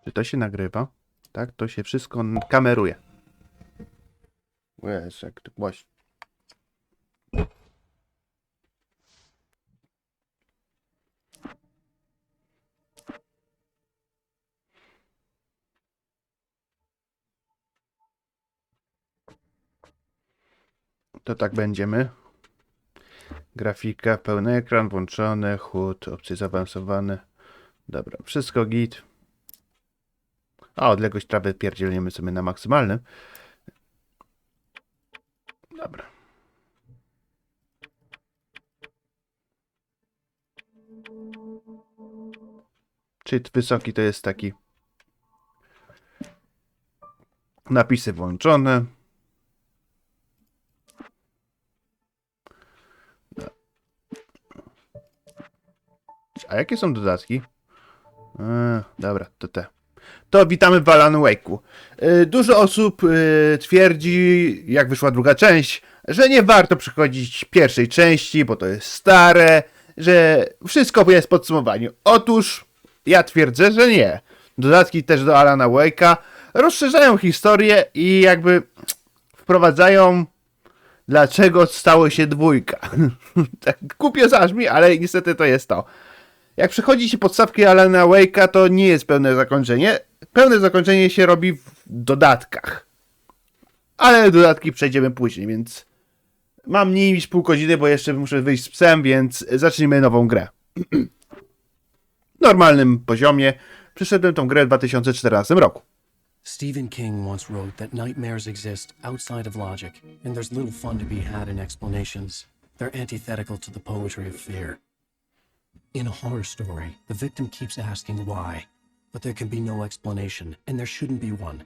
Czy to się nagrywa? Tak, to się wszystko kameruje. Jezu, jak to głośno. To tak będziemy. Grafika, pełny ekran, włączony, HUD, opcje zaawansowane. Dobra, wszystko git. A odległość prawie pierdzielniemy sobie na maksymalnym. Dobra. Czyt wysoki to jest taki. Napisy włączone. A jakie są dodatki? Dobra, to te. To witamy w Alana Wake'u. Dużo osób twierdzi, jak wyszła druga część, że nie warto przechodzić pierwszej części, bo to jest stare, że wszystko jest w podsumowaniu. Otóż ja twierdzę, że nie. Dodatki też do Alana Wake'a rozszerzają historię i jakby wprowadzają, dlaczego stało się dwójka. Tak głupio zabrzmi, ale niestety to jest to. Jak przechodzi się podstawki Alana Wake'a, to nie jest pełne zakończenie. Pełne zakończenie się robi w dodatkach. Ale dodatki przejdziemy później, więc mam mniej niż pół godziny, bo jeszcze muszę wyjść z psem, więc zacznijmy nową grę. W normalnym poziomie. Przyszedłem tą grę w 2014 roku. Stephen King once wrote that nightmares exist outside of logic, and there's little fun to be had in explanations. They're antithetical to the poetry of fear. In a horror story, the victim keeps asking why, but there can be no explanation, and there shouldn't be one.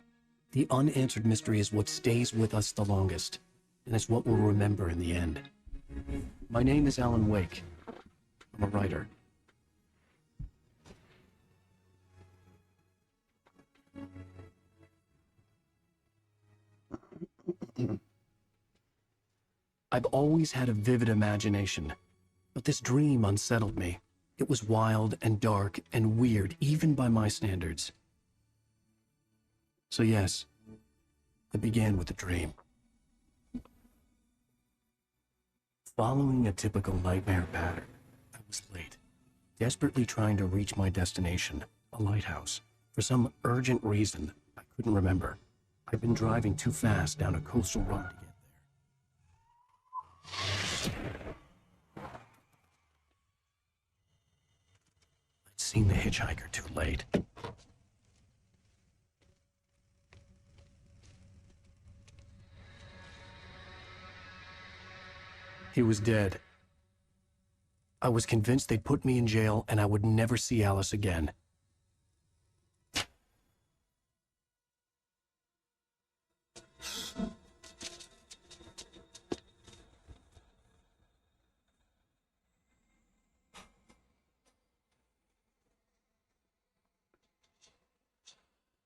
The unanswered mystery is what stays with us the longest, and it's what we'll remember in the end. My name is Alan Wake. I'm a writer. I've always had a vivid imagination, but this dream unsettled me. It was wild and dark and weird, even by my standards. So yes, it began with a dream. Following a typical nightmare pattern, I was late, desperately trying to reach my destination, a lighthouse. For some urgent reason I couldn't remember, I'd been driving too fast down a coastal road to get there. I'd seen the hitchhiker too late. He was dead. I was convinced they'd put me in jail and I would never see Alice again.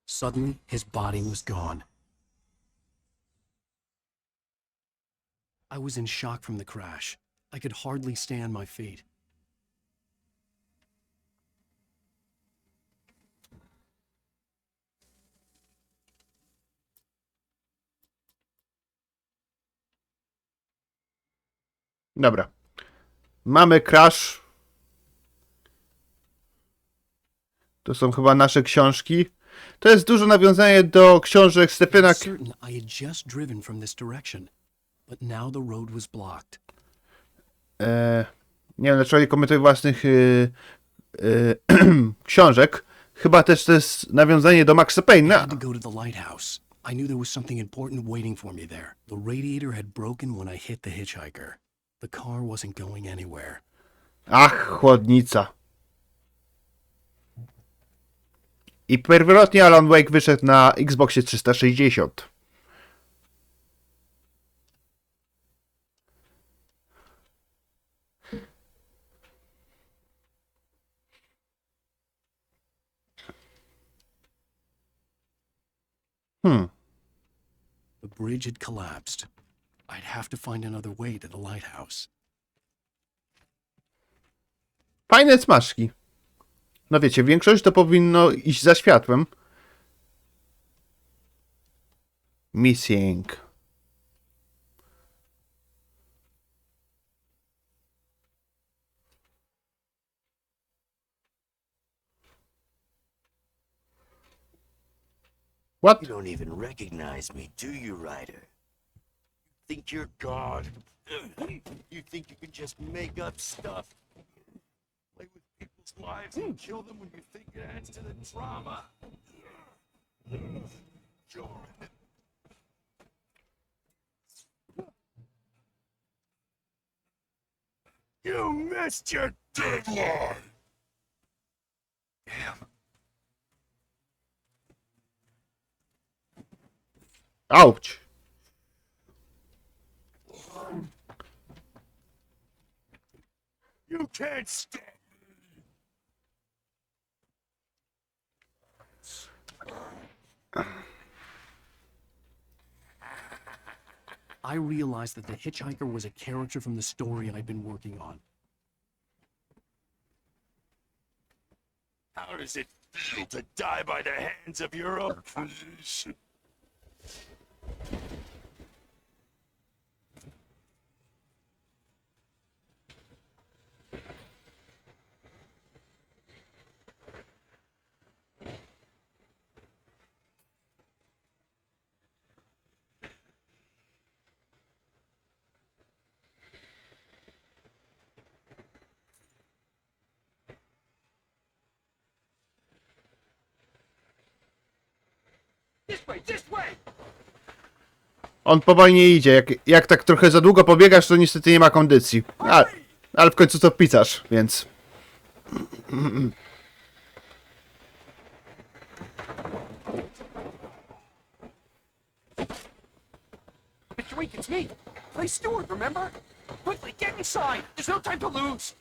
Suddenly, his body was gone. I was in shock from the crash. I could hardly stay on my feet. Dobra. Mamy crash. To są chyba nasze książki. To jest dużo nawiązanie do książek Stephena. Certain I had just driven from this direction, but now the road was blocked. Nie wiem, dlaczego nie komentuję własnych książek. Chyba też to jest nawiązanie do Maxa I Payne'a. had to go to the lighthouse. I knew there was something important waiting for me there. The radiator had broken when I hit the hitchhiker. The car wasn't going anywhere. Ach, chłodnica. I pierwotnie Alan Wake wyszedł na Xboxie 360. The bridge had collapsed. I'd have to find another way to the lighthouse. Fajne smaczki. No wiecie, większość to powinno iść za światłem. Missing. What? You don't even recognize me, do you, Ryder? Think you're God? You think you can just make up stuff? Play with people's lives and kill them when you think it adds to the drama? You missed your deadline! Damn. Ouch. You can't stop me! I realized that the hitchhiker was a character from the story I'd been working on. How does it feel to die by the hands of your own creation? On powolnie idzie. Jak tak trochę za długo pobiegasz, to niestety nie ma kondycji. Ale w końcu to pisarz, więc... Mr. Week, it's me. Play steward, remember? Quickly, get inside. There's no time to lose.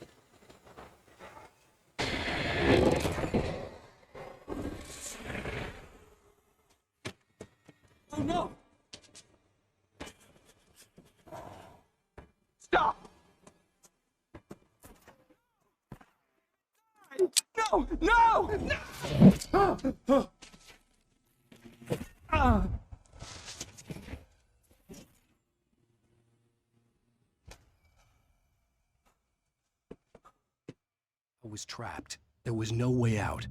Oh no! Stop! No! No! No! I was trapped. There was no way out.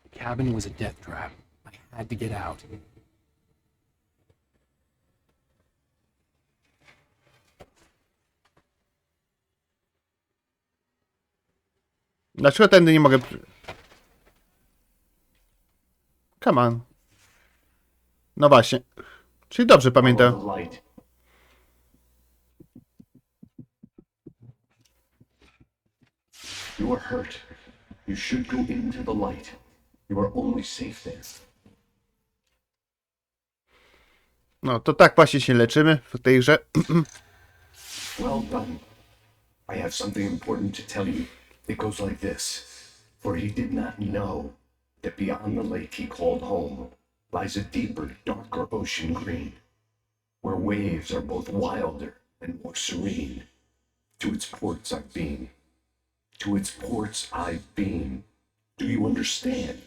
The cabin was a death trap. I had to get out. Dlaczego tędy nie mogę... Come on. No właśnie. Czyli dobrze pamiętam. You are hurt. You should go into the light. You are only safe there. No, to tak właśnie się leczymy w tej grze. Well done. I have something important to tell you. It goes like this. For he did not know that beyond the lake he called home lies a deeper, darker ocean green, where waves are both wilder and more serene. To its ports I've been. To its ports I've been. Do you understand?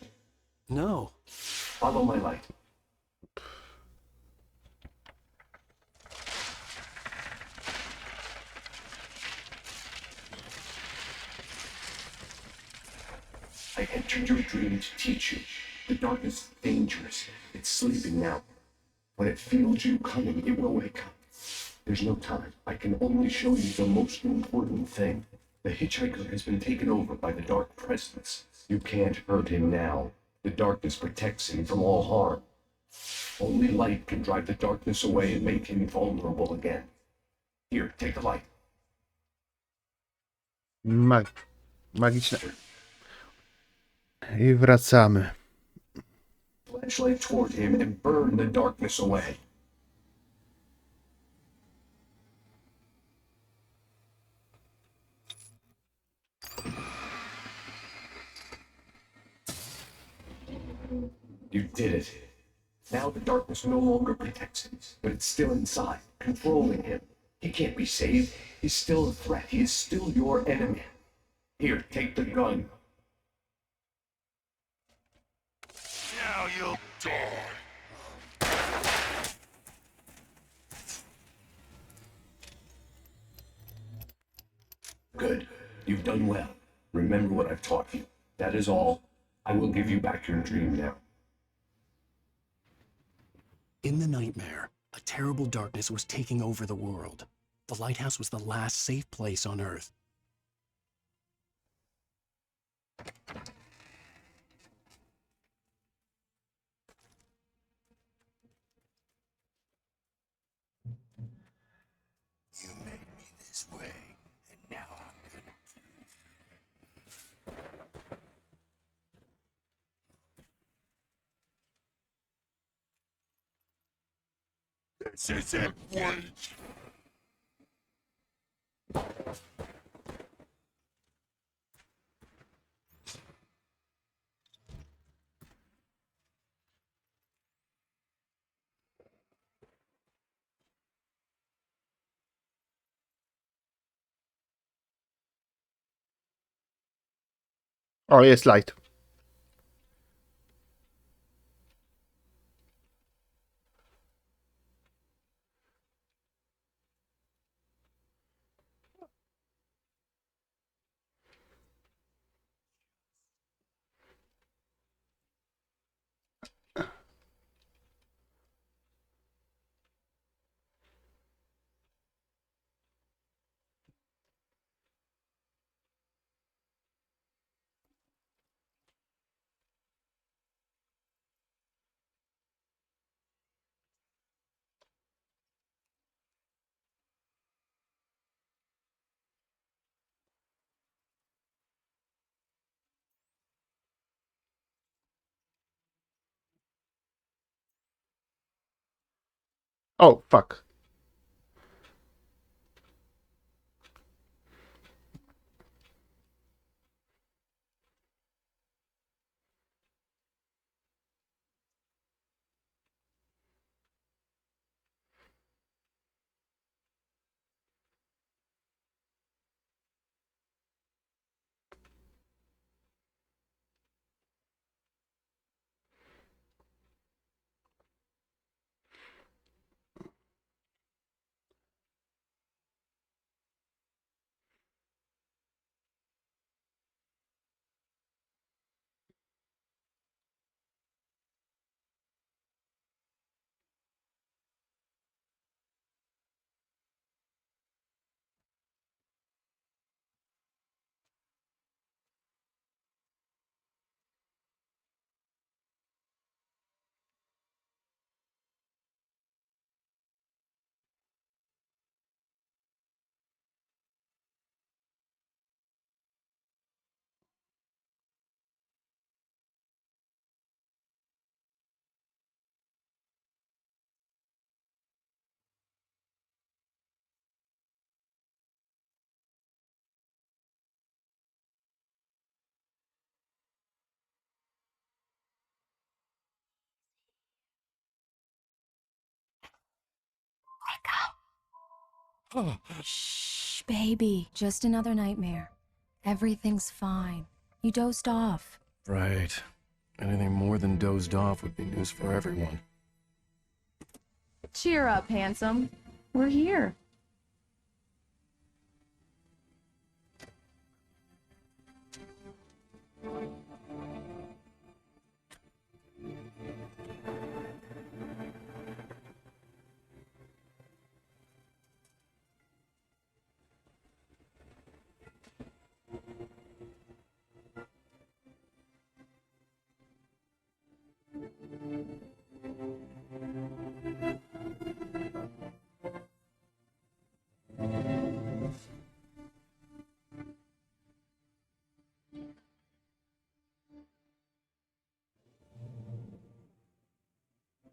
No. Follow my light. I entered your dream to teach you. The darkness is dangerous. It's sleeping now. When it feels you coming, it will wake up. There's no time. I can only show you the most important thing. The hitchhiker has been taken over by the dark presence. You can't hurt him now. The darkness protects him from all harm. Only light can drive the darkness away and make him vulnerable again. Here, take the light. Magiczne. I wracamy. Flashlight toward him and burn the darkness away. You did it. Now the darkness no longer protects him, but it's still inside, controlling him. He can't be saved. He's still a threat. He is still your enemy. Here, take the gun. Now you'll die. Good. You've done well. Remember what I've taught you. That is all. I will give you back your dream now. In the nightmare, a terrible darkness was taking over the world. The lighthouse was the last safe place on Earth. You made me this way, and now I'm gonna This isn't wait. O, jest light. O, fuck. Shh, baby. Just another nightmare. Everything's fine. You dozed off. Right. Anything more than dozed off would be news for everyone. Cheer up, handsome. We're here.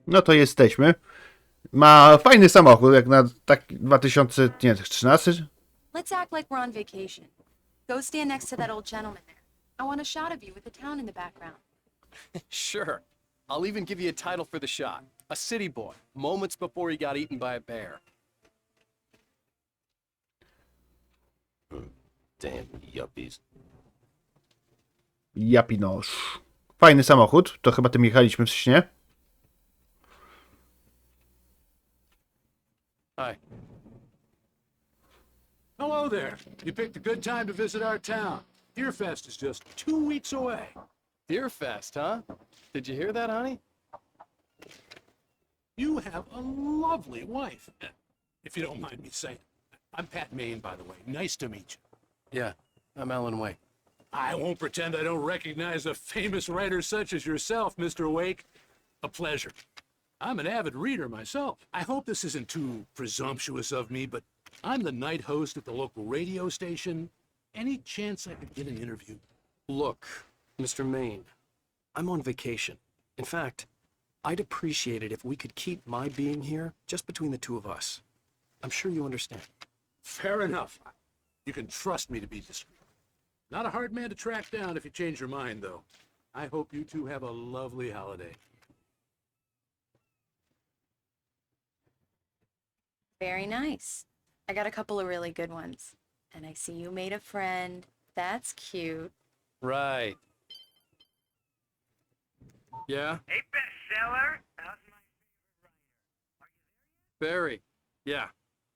No to jesteśmy. Ma fajny samochód, jak na taki 2013. Let's act like we're on vacation. Go stand next to that old gentleman there. I want a shot of you with the town in the background. Sure. I'll even give you a title for the shot. A city boy, moments before he got eaten by a bear. Damn yuppies. Japinosz. Fajny samochód. To chyba tym jechaliśmy w śnie. Hi. Hello there. You picked a good time to visit our town. Deerfest is just 2 weeks away. Deerfest, huh? Did you hear that, honey? You have a lovely wife, if you don't mind me saying. I'm Pat Maine, by the way. Nice to meet you. Yeah, I'm Alan Wake. I won't pretend I don't recognize a famous writer such as yourself, Mr. Wake. A pleasure. I'm an avid reader myself. I hope this isn't too presumptuous of me, but I'm the night host at the local radio station. Any chance I could get an interview? Look, Mr. Maine, I'm on vacation. In fact, I'd appreciate it if we could keep my being here just between the two of us. I'm sure you understand. Fair enough. You can trust me to be discreet. Not a hard man to track down if you change your mind, though. I hope you two have a lovely holiday. Very nice. I got a couple of really good ones. And I see you made a friend. That's cute. Right. Yeah? Hey, bestseller. How's my Barry. Yeah,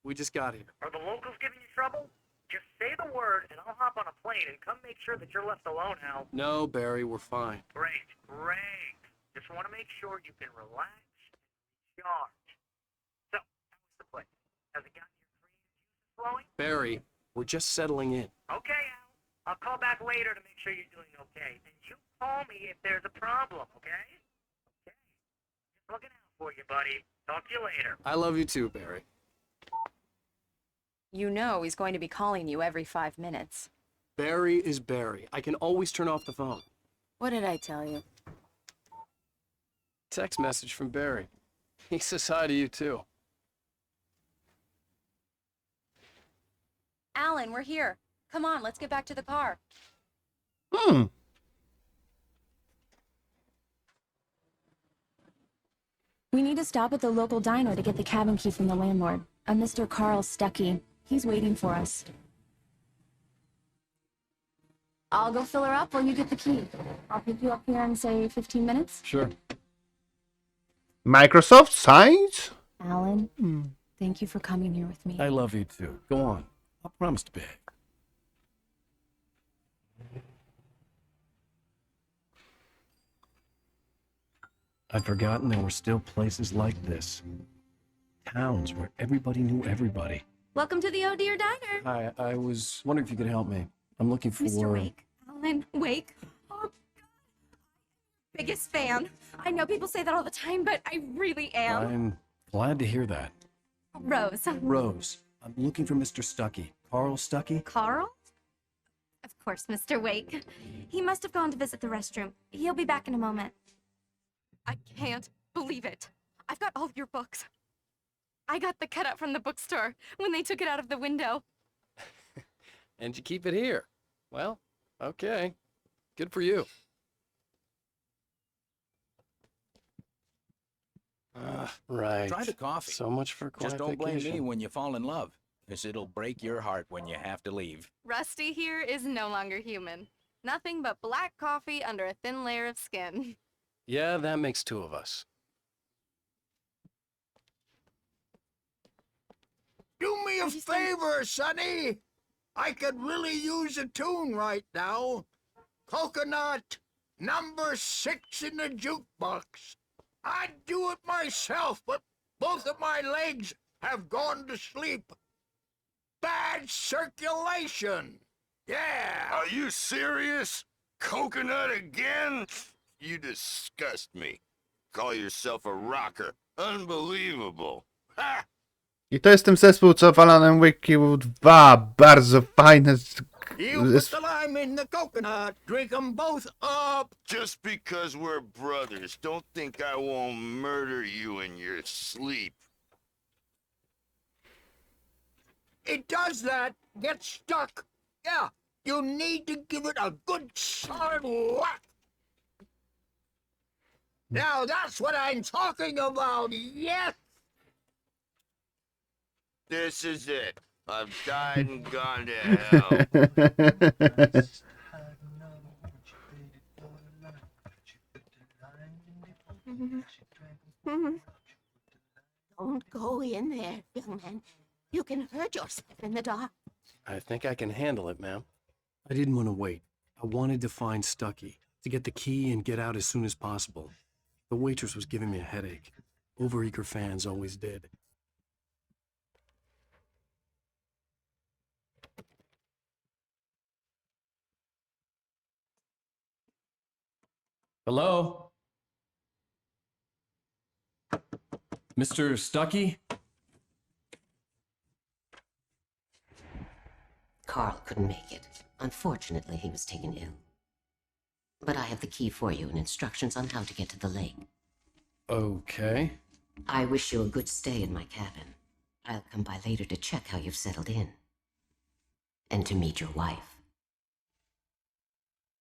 we just got here. Are the locals giving you trouble? Just say the word, and I'll hop on a plane and come make sure that you're left alone, Hal. No, Barry, we're fine. Great, great. Just want to make sure you can relax and recharge. So, how was the place? Has it gotten your creative juices flowing? Barry, we're just settling in. Okay, Hal. I'll call back later to make sure you're doing okay. And you call me if there's a problem, okay? Okay. Just looking out for you, buddy. Talk to you later. I love you too, Barry. You know he's going to be calling you every 5 minutes. Barry is Barry. I can always turn off the phone. What did I tell you? Text message from Barry. He says hi to you too. Alan, we're here. Come on, let's get back to the car. We need to stop at the local diner to get the cabin key from the landlord, a Mr. Carl Stuckey. He's waiting for us. I'll go fill her up while you get the key. I'll pick you up here in, say, 15 minutes. Sure. Microsoft Science? Alan, thank you for coming here with me. I love you too. Go on. I'll promise to behave. I'd forgotten there were still places like this. Towns where everybody knew everybody. Welcome to the Oh Dear Diner. Hi, I was wondering if you could help me. I'm looking for... Mr. Wake. Alan Wake. Oh, God. Biggest fan. I know people say that all the time, but I really am. I'm glad to hear that. Rose. Rose, I'm looking for Mr. Stuckey. Carl Stuckey? Carl? Of course, Mr. Wake. He must have gone to visit the restroom. He'll be back in a moment. I can't believe it. I've got all of your books. I got the cutout from the bookstore when they took it out of the window. And you keep it here. Well, okay. Good for you. Right. Try the coffee. So much for quiet Just don't blame vacation. me when you fall in love, because it'll break your heart when you have to leave. Rusty here is no longer human. Nothing but black coffee under a thin layer of skin. Yeah, that makes two of us. Do me a favor, Sonny. I could really use a tune right now. Coconut, number 6 in the jukebox. I'd do it myself, but both of my legs have gone to sleep. Bad circulation. Yeah. Are you serious? Coconut again? You disgust me. Call yourself a rocker. Unbelievable. Ha! I to jest ten zespół, co w Alanem Wake'u 2 bardzo fajne... You put the lime in the coconut. Drink them both up. Just because we're brothers, don't think I won't murder you in your sleep. It does that. Get stuck. Yeah. You need to give it a good solid whack. Now that's what I'm talking about, yes! This is it. I've died and gone to hell. Don't go in there, young man. You can hurt yourself in the dark. I think I can handle it, ma'am. I didn't want to wait. I wanted to find Stucky, to get the key and get out as soon as possible. The waitress was giving me a headache. Overeager fans always did. Hello? Mr. Stucky? Carl couldn't make it. Unfortunately, he was taken ill. But I have the key for you and instructions on how to get to the lake. Okay. I wish you a good stay in my cabin. I'll come by later to check how you've settled in. And to meet your wife.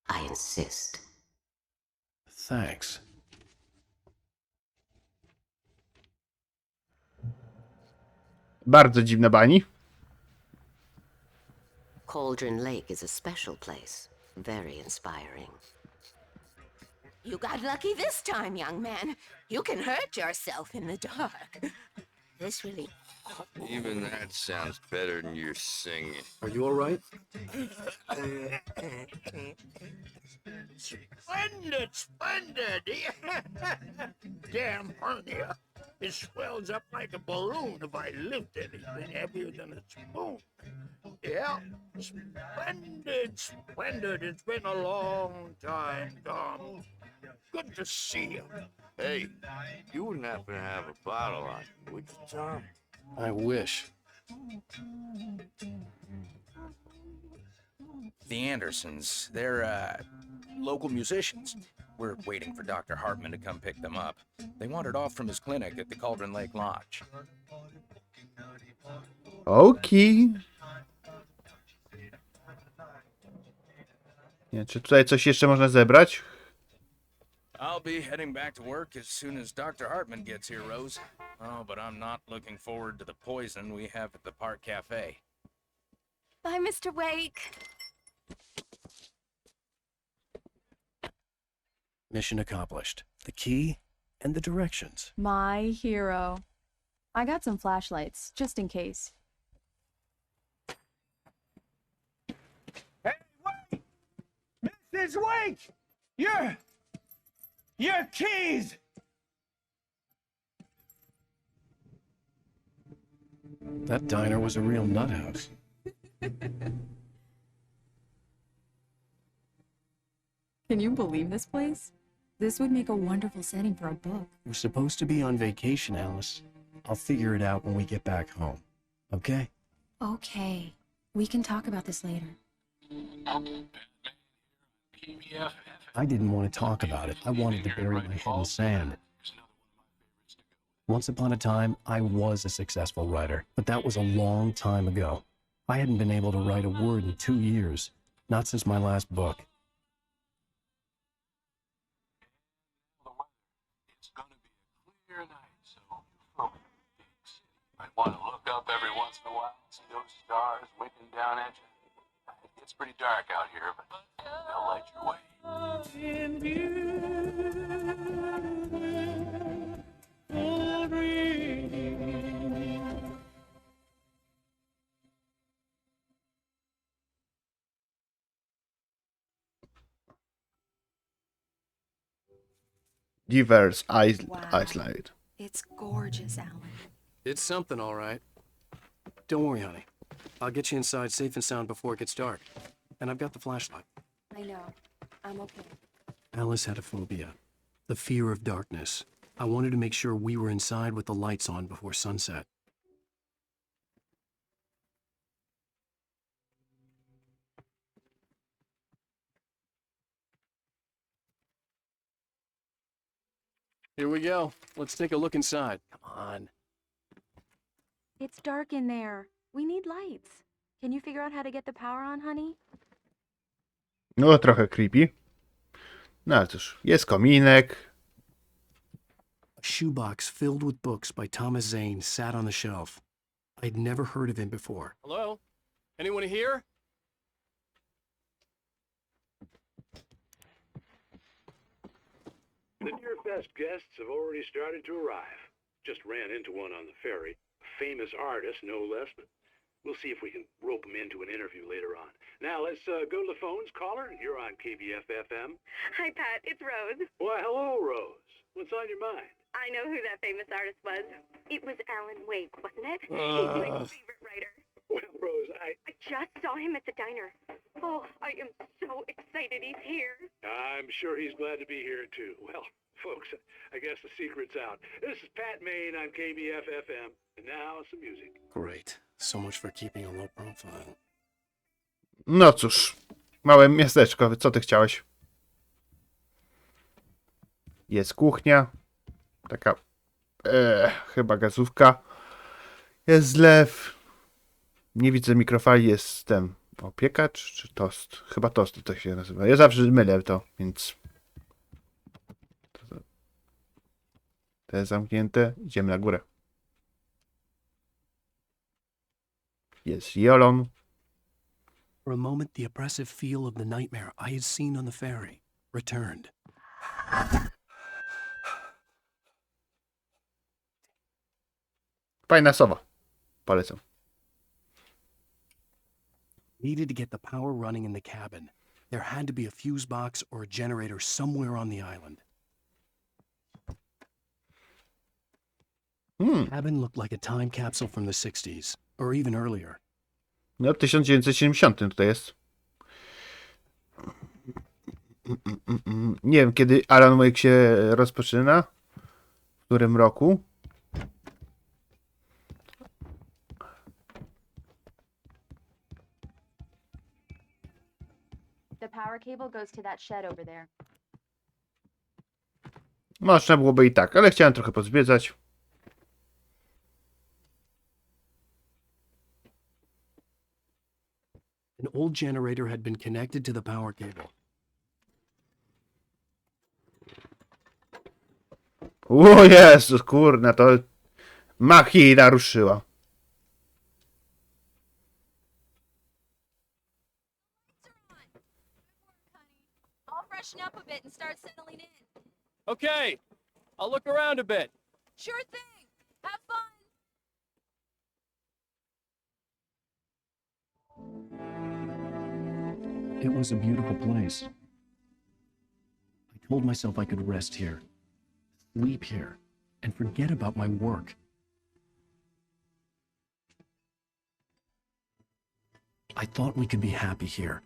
I insist. Thanks. Bardzo dziwna bani. Cauldron Lake is a special place. Very inspiring. You got lucky this time, young man. You can hurt yourself in the dark. This really... Even that sounds better than your singing. Are you all right? Splendid, splendid! Damn hernia. It swells up like a balloon if I lift anything heavier than a spoon. Yeah, splendid, splendid. It's been a long time, Tom. Good to see you. Hey, you wouldn't happen to have a bottle on you, would you, Tom? I wish. The Andersons, they're, local musicians. We're waiting for Dr. Hartman to come pick them up. They wandered off from his clinic at the Cauldron Lake Lodge. Okej. Nie, czy tutaj coś jeszcze można zebrać? I'll be heading back to work as soon as Dr. Hartman gets here, Rose. Oh, but I'm not looking forward to the poison we have at the Park Cafe. Bye, Mr. Wake. Mission accomplished. The key and the directions. My hero. I got some flashlights, just in case. Hey, wait! Mrs. Wake! Your keys! That diner was a real nut house. Can you believe this place? This would make a wonderful setting for a book. We're supposed to be on vacation, Alice. I'll figure it out when we get back home. Okay? Okay. We can talk about this later. I didn't want to talk about it. I wanted to bury my head in sand. Once upon a time, I was a successful writer, but that was a long time ago. I hadn't been able to write a word in 2 years, not since my last book. It's gonna be a clear night, so from big city, you might want to look up every once in a while and see those stars winking down at you. It gets pretty dark out here, but they'll light your way. Diverse Wow. Iceland. It's gorgeous, Alan. It's something, all right. Don't worry, honey. I'll get you inside safe and sound before it gets dark. And I've got the flashlight. I know. I'm okay. Alice had a phobia. The fear of darkness. I wanted to make sure we were inside with the lights on before sunset. Here we go. Let's take a look inside. Come on. It's dark in there. We need lights. Can you figure out how to get the power on, honey? No, trochę creepy. No ale cóż, jest kominek. A shoebox filled with books by Thomas Zane sat on the shelf. I'd never heard of him before. Hello? Anyone here? The Deer Fest guests have already started to arrive. Just ran into one on the ferry. A famous artist, no less, but we'll see if we can rope him into an interview later on. Now, let's go to the phones. Caller, you're on KBF-FM. Hi, Pat. It's Rose. Why, hello, Rose. What's on your mind? I know who that famous artist was. It was Alan Wake, wasn't it? He's my favorite writer. Well, Rose, I just saw him at the diner. Oh, I am so excited he's here. I'm sure he's glad to be here, too. Well, folks, I guess the secret's out. This is Pat Maine on KBF-FM. And now, some music. Great. So much for keeping a low profile. No cóż, małe miasteczko, co ty chciałeś? Jest kuchnia. Taka, chyba gazówka. Jest zlew. Nie widzę mikrofali, jest ten opiekacz czy tost? Chyba tost to się nazywa. Ja zawsze mylę to, więc... To jest zamknięte. Idziemy na górę. Jest Jolon. For a moment, the oppressive feel of the nightmare I had seen on the ferry returned. Fajna sowa. Polecam. Needed to get the power running in the cabin. There had to be a fuse box or a generator somewhere on the island. The cabin looked like a time capsule from the 60s, or even earlier. No, 1970 tutaj jest. Nie wiem, kiedy Alan Wake się rozpoczyna. W którym roku. The power cable goes to that shed over there. Można byłoby i tak, ale chciałem trochę pozwiedzać. An old generator had been connected to the power cable. O Jezus, kurna, to machina ruszyła. I'll freshen up a bit and start settling in. Okay, I'll look around a bit. Sure thing. Have fun. It was a beautiful place. I told myself I could rest here, sleep here, and forget about my work. I thought we could be happy here.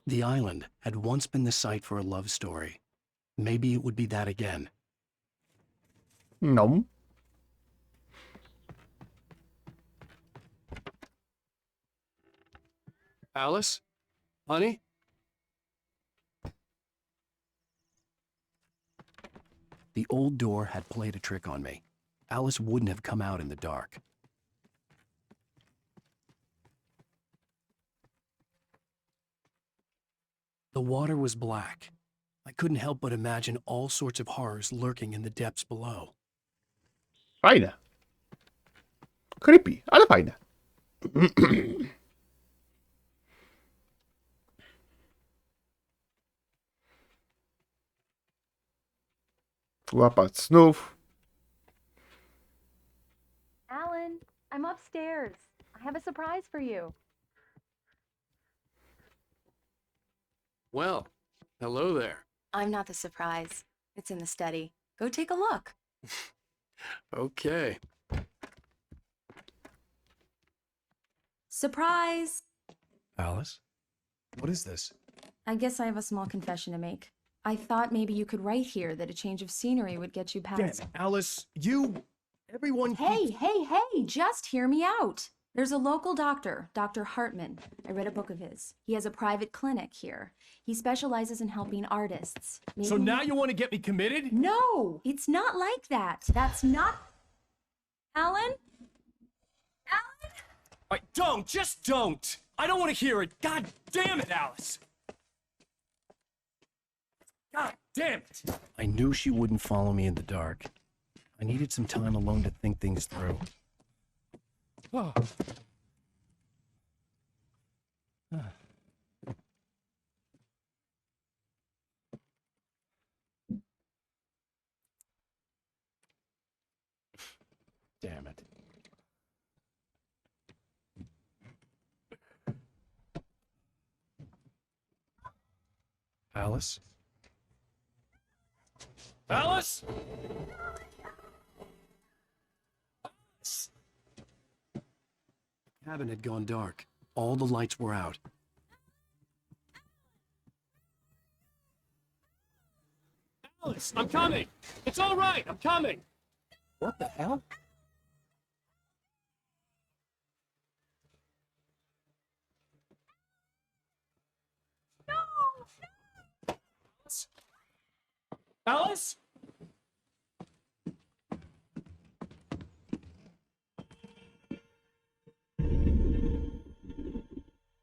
The island had once been the site for a love story. Maybe it would be that again. No. Alice? Honey? The old door had played a trick on me. Alice wouldn't have come out in the dark. The water was black. I couldn't help but imagine all sorts of horrors lurking in the depths below. Fajne. Creepy, ale fajne. Łapać snów. Alan, I'm upstairs. I have a surprise for you. Well, hello there. I'm not the surprise. It's in the study. Go take a look. Okay. Surprise! Alice? What is this? I guess I have a small confession to make. I thought maybe you could write here that a change of scenery would get you past... Alice, everyone... Hey, just hear me out. There's a local doctor, Dr. Hartman. I read a book of his. He has a private clinic here. He specializes in helping artists. So now you want to get me committed? No, it's not like that. That's not... Alan? Just don't! I don't want to hear it! God damn it, Alice! God damn it! I knew she wouldn't follow me in the dark. I needed some time alone to think things through. Oh. Damn it. Alice? Alice? The cabin had gone dark. All the lights were out. Alice, I'm coming! It's all right, I'm coming! What the hell? Alice?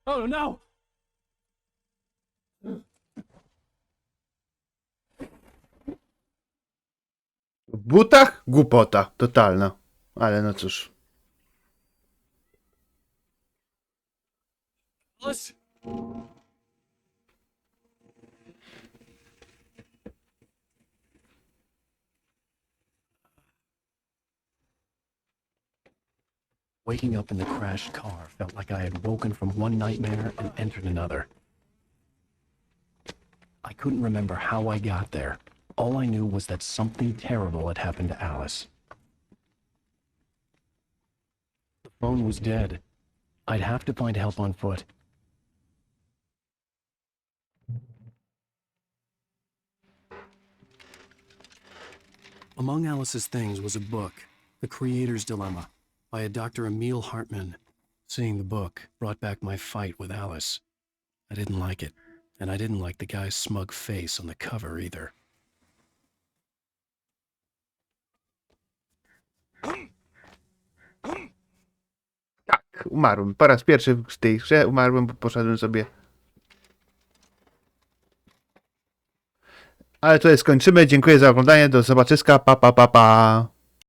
Oh no! W butach? Głupota. Totalna. Ale no cóż. Alice? Waking up in the crashed car felt like I had woken from one nightmare and entered another. I couldn't remember how I got there. All I knew was that something terrible had happened to Alice. The phone was dead. I'd have to find help on foot. Among Alice's things was a book, The Creator's Dilemma, by a Dr. Emil Hartman. Seeing the book brought back my fight with Alice. I didn't like it, and I didn't like the guy's smug face on the cover either. Tak, umarłem. Po raz pierwszy w tej grze umarłem, bo poszedłem sobie. Ale to jest, skończymy. Dziękuję za oglądanie. Do zobaczyska. Pa, pa, pa, pa.